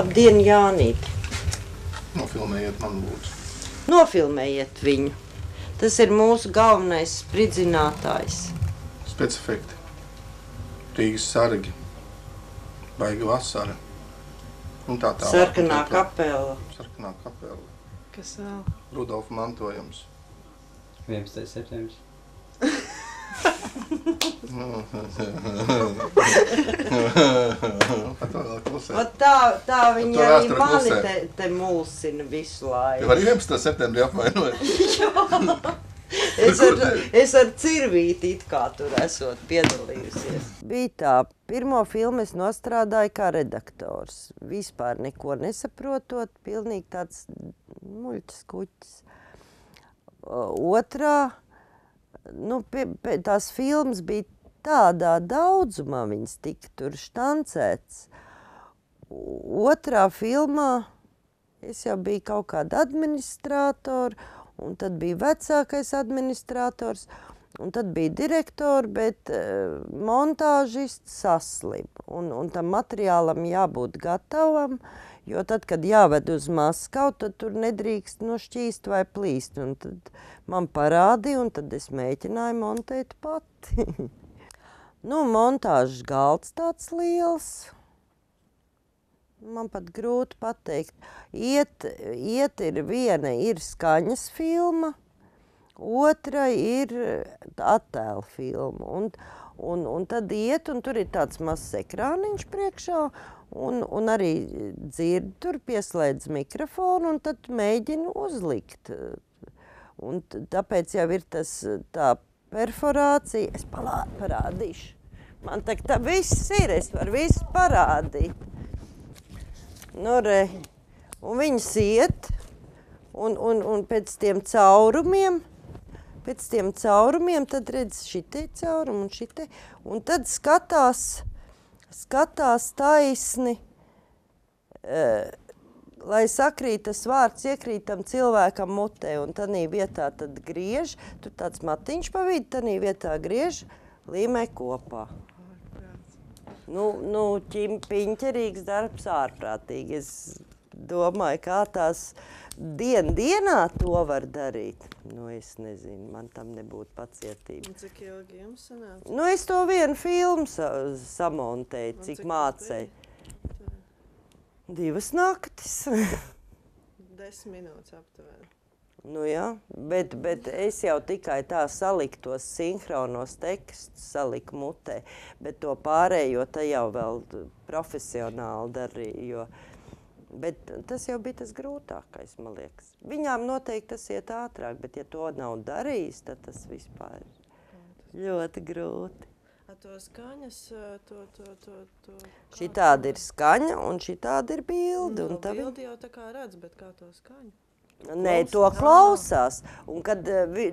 Labdien, Jānīt. Nofilmējiet man, lūdzu. Nofilmējiet viņu. Tas ir mūsu galvenais spridzinātājs. Specefekti. Rīgas sargi. Baiga vasara. Un tā tālāk. Sarkanā kapela. Sarkanā kapela. Kas vēl? Rudolfa mantojums. 11. septembris. Tā viņa arī mani te mulsina visu laiku. Tev arī 11. septembrī apvainoja? Es ar cirvīti it kā tur esot piedalījusies. Bija tā, pirmo filmu es nostrādāju kā redaktors. Vispār neko nesaprotot, pilnīgi tāds muļķis kuķis. Otrā, tās filmas bija tādā daudzumā, viņas tika tur štancēts. Otrā filmā es jau biju kaut kāda administrātora, un tad bija vecākais administrators, un tad bija direktori, bet montāžists saslima. Un tam materiālam jābūt gatavam, jo tad, kad jāved uz Maskavu, tad tur nedrīkst šķīst vai plīst. Un tad man parādīja, un tad es mēģināju montēt pati. Montāžas galds tāds liels. Man pat grūti pateikt. Iet viena ir skaņas filma, otra ir attēla filma. Un tad iet, un tur ir tāds mazs ekrāniņš priekšā, un arī dzird, tur pieslēdz mikrofonu, un tad mēģina uzlikt. Un tāpēc jau ir tā perforācija. Es parādīšu. Man tā viss ir, es varu visu parādīt. Un viņas iet, un pēc tiem caurumiem, tad redz šitie caurumi un šitie, un tad skatās taisni, lai sakrīt tas vārds, iekrīt tam cilvēkam mutē, un tanī vietā tad griež, tur tāds matiņš pa vidu, tanī vietā griež, līmē kopā. Piņķerīgs darbs ārprātīgi. Es domāju, kā tās dienā to var darīt. Es nezinu, man tam nebūtu pacietība. Un cik ilgi jums sanāca? Es to vienu filmu samontēju, cik mācēju. 2 naktis. 10 minūtes aptuveni. Jā, bet es jau tikai tā saliku tos sinhronos tekstus, saliku mutē, bet to pārējo te jau vēl profesionāli darīju, bet tas jau bija tas grūtākais, man liekas. Viņām noteikti tas iet ātrāk, bet ja to nav darījis, tad tas vispār ir ļoti grūti. To skaņas, Šitāda ir skaņa un šitāda ir bilde. Bildi jau tā kā redz, bet kā to skaņu? Nē, to klausās. Un kad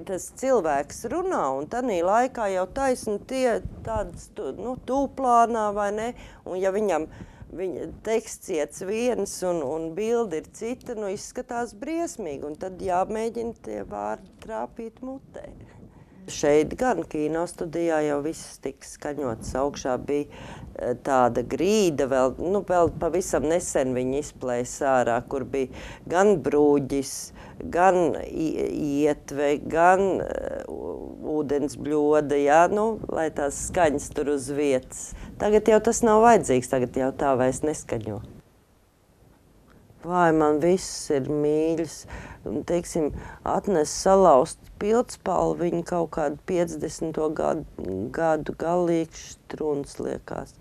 tas cilvēks runā, un tanī laikā jau taisni tie tādas tūplānā vai ne, un ja viņa teksts iets viens un bildi ir cita, izskatās briesmīgi, un tad jāmēģina tie vārdi trāpīt mutē. Šeit gan kino studijā jau viss tika skaņots. Augšā bija tāda grīda, vēl pavisam nesen viņi izplēs ārā, kur bija gan brūģis, gan ietve, gan ūdens bļoda, lai tās skaņas tur uz vietas. Tagad jau tas nav vajadzīgs, tagad jau tā vairs neskaņo. Vai man viss ir mīļas. Teiksim, atnes salauzt pildspalvu, viņa kaut kādu 50. gadu galīgs struns liekās.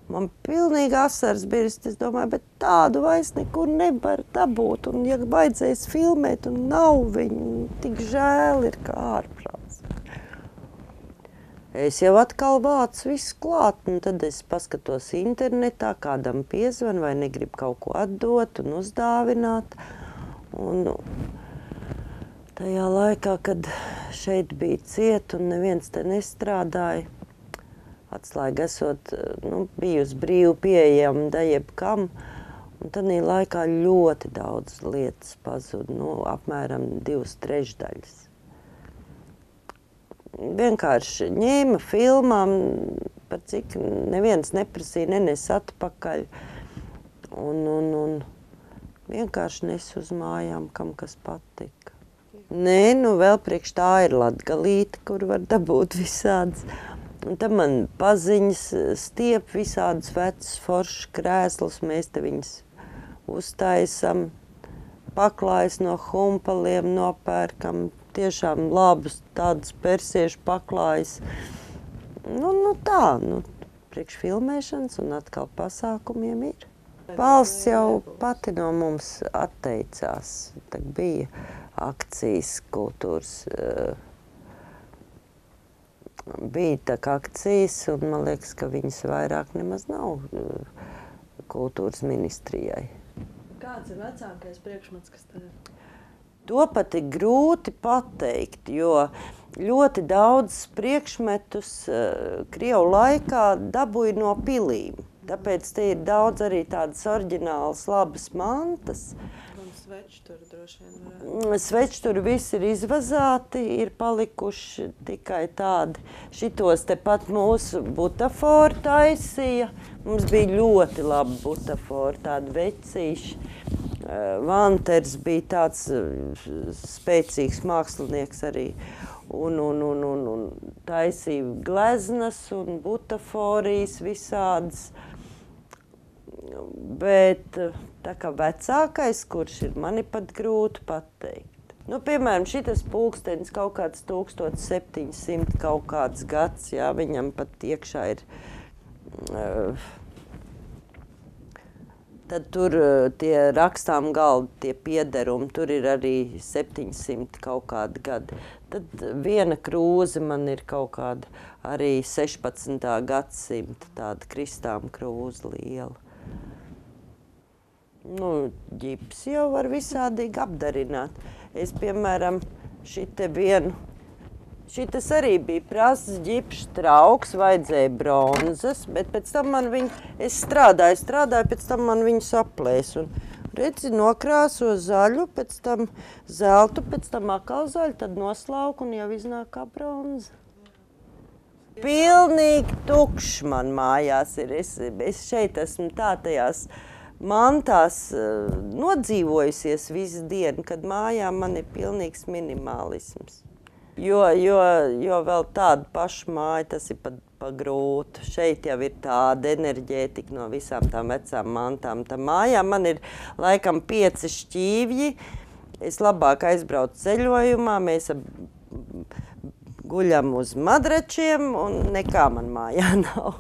Man pilnīgi asars birst, es domāju, bet tādu vairs nekur nevar dabūt. Un ja vajadzēs filmēt, un nav viņu, tik žēl ir kā ārprāts. Es jau atkal vācu visu klāt, un tad es paskatos internetā, kādam piezvan vai negrib kaut ko atdot un uzdāvināt. Un tajā laikā, kad šeit bija ciet un neviens te nestrādāja, atslēga esot bijusi brīvi pieejama da jebkam, un tādī laikā ļoti daudz lietas pazuda, apmēram 2/3. Vienkārši ņēma filmām, par cik neviens neprasīja, nenes atpakaļ. Un vienkārši nes uz mājām, kam kas patika. Nē, nu vēl priekš tā ir latgalīte, kur var dabūt visādas. Un tad man paziņas stiep visādus vecus foršus krēslus, mēs te viņus uztaisam, paklājas no humpaliem nopērkam, tiešām labus tādus persiešu paklājas. Nu tā, priekš filmēšanas un atkal pasākumiem ir. Valsts jau pati no mums atteicās, tad bija akcijas kultūras, bija tā kā akcijas, un man liekas, ka viņas vairāk nemaz nav kultūras ministrijai. Kāds ir vecākais priekšmets, kas tev ir? To pat ir grūti pateikt, jo ļoti daudz priekšmetus Krievu laikā dabūja no pilīm. Tāpēc te ir daudz arī tādas oriģinālas labas mantas. Un sveču tur droši vien varētu. Sveču tur viss ir izvazāti, ir palikuši tikai tādi. Šitos tepat mūsu butafori taisīja. Mums bija ļoti labi butafori, tādi vecīši. Vanters bija tāds spēcīgs mākslinieks arī. Un taisīja gleznas un butaforijas visādas. Bet tā kā vecākais, kurš ir, man ir pat grūti pateikt. Nu, piemēram, šitas pulkstenis kaut kāds 1700 kaut kāds gads, jā, viņam pat iekšā ir. Tad tur tie rakstām galdi, tie piederumi, tur ir arī 700 kaut kādi gadi. Tad viena krūze man ir kaut kāda arī 16. gadsimta, tāda kristām krūze liela. Nu, ģips jau var visādīgi apdarināt. Es, piemēram, šitas arī bija prasas ģipšs trauks, vajadzēja bronzas, bet pēc tam man es strādāju, pēc tam man viņu saplēs. Un, redzi, nokrāso zaļu, pēc tam zeltu, pēc tam atkal zaļu, tad noslauku un jau iznāk kā bronza. Pilnīgi tukšs man mājās ir. Es šeit esmu tā tajās mantās nodzīvojusies visu dienu, kad mājā man ir pilnīgs minimalisms. Jo vēl tādu pašu māju, tas ir pa grūtu. Šeit jau ir tāda enerģētika no visām tām vecām mantām. Tā mājā man ir laikam 5 šķīvji. Es labāk aizbraucu ceļojumā, mēs guļam uz madračiem un nekā man mājā nav.